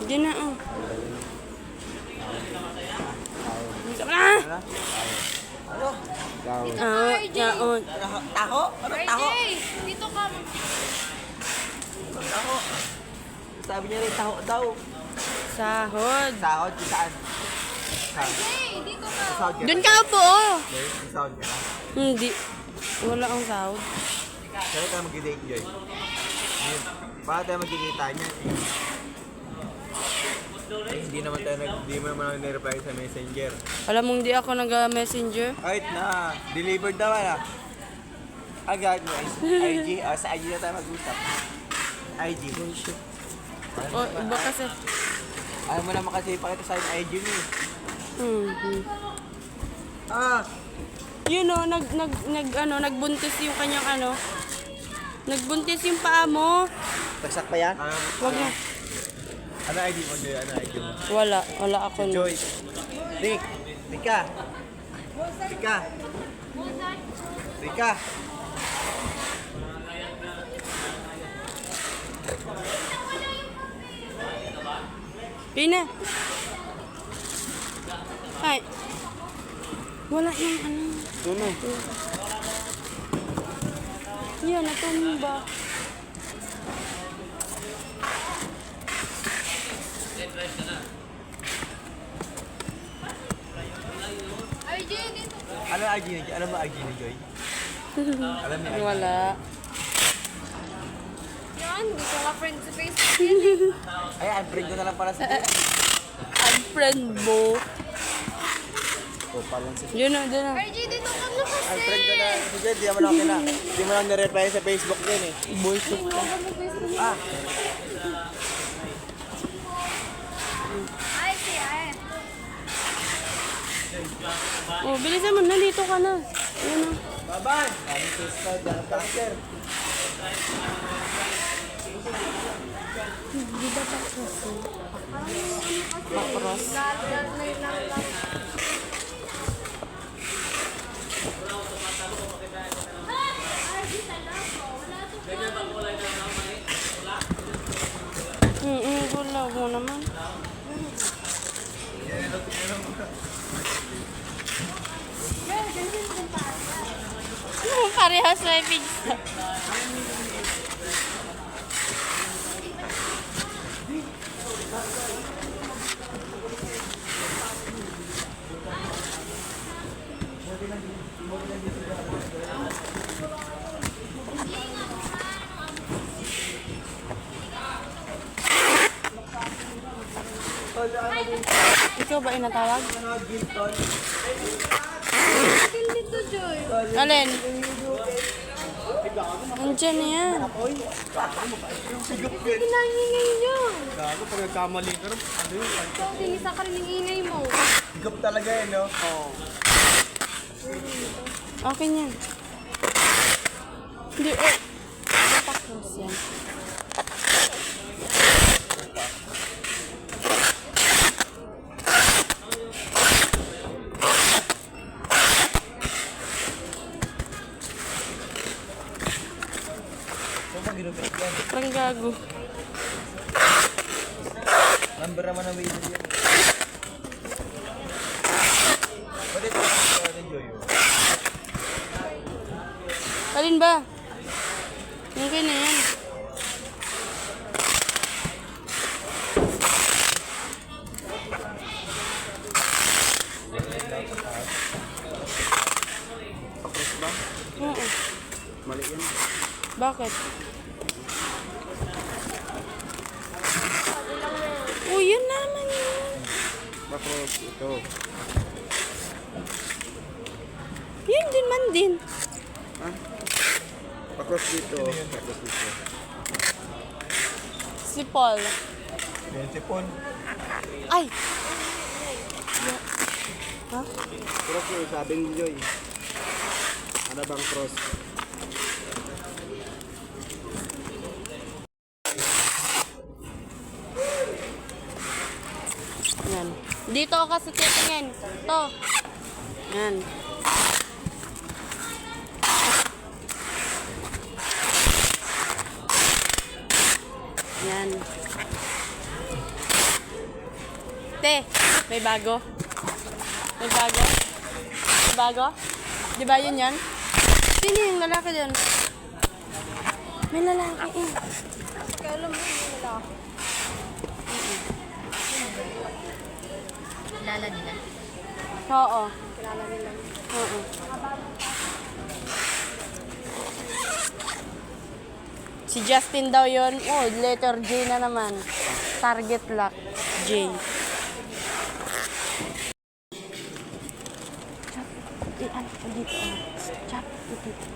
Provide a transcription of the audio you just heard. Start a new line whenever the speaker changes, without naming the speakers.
Hindi na, oh. Sama na!
Ano?
Yaon.
Taho? Ano taho?
Dito ka.
Taho. Sabi niya rin taho daw.
Sahod.
Sahod kung saan?
Dito ka.
Sahod ka?
Doon ka po, oh.
May sahod ka?
Hindi. Wala akong sahod.
Kaya tayo mag-date, Joy. Paano tayo magkikita niya? Hindi naman nag-reply sa messenger.
Alam mong di ako nag-messenger.
Kahit na, delivered naman ah. Agad mo, IG. Sa IG na tayo mag-usap. IG.
Oh, iba kasi.
Ayaw mo naman kasi ipakita sa akin IG mo eh. Ah!
Yun oh, nagbuntis yung kanyang nagbuntis yung paa mo.
Bagsak pa yan?
Wag na.
Ano ID mo, Joy? Ano ID mo?
Wala ako.
Joy. Rick. Rika. Rika. Rika.
Pina. Ay. Wala yung
Tuno.
Yan, natumba.
RJ, dito.
Ano IG ni Joy? Alam mo IG ni Joy? Alam niya IG.
Wala.
Yan, hindi ko nga friend sa Facebook yan.
Ay, unfriend ko na lang para sa
Unfriend mo.
O, palang si
Yun na, dun na.
RJ, dito ka na kasi.
unfriend ko na. Si Joy, di naman okay na. Di mo lang nireply sa Facebook din eh.
Bullshit ka.
Ah!
Ay, si Ay.
Oh, bilisan mo na. Dito ka na. Yun na.
Baban! Kami sister, dyan cancer.
Di ba pa kasi? Pakros.
Lahat na yung lang.
Wala mo naman. Parehas na yung pizza. Ikaw ba inatawag?
Akin dito, Joy.
Alin? Andiyan na yan.
Pinangingay niyo.
Gago, pag nagkamali ka rin, ano yun?
Sinisa ka rin yung ingay mo.
Higop talaga yun, no? Oo.
Okay yan. Hindi, oh. Pakros yan.
Saan pa ginupit yan?
Parang gago.
Number naman ang waiver yan. Pwede ito ang Joy.
Alin ba? Okay na yan.
Pakros ba?
Oo.
Mali yan.
Bakit? Oh, yun naman yun.
Pakros, ito.
Yun din man din.
Ha? Pakros dito. Pakros dito.
Si Paul.
Yan si Pon.
Ay! Ha?
Cross yun, sabi ni Joy. Ano bang cross?
Yan. Dito ako kasi titingin. To. Yan. Yan. Te, may bago. May bago. May bago? Di ba yun yan? Sino yung lalaki dyan? May lalaki eh.
Kaya alam mo yung lalaki.
Kilala nila.
Oo.
Kilala nila.
Oo. Si Justin daw yun. Oh, letter J na naman. Target lock. J. Chop. Dito. Chop. Dito.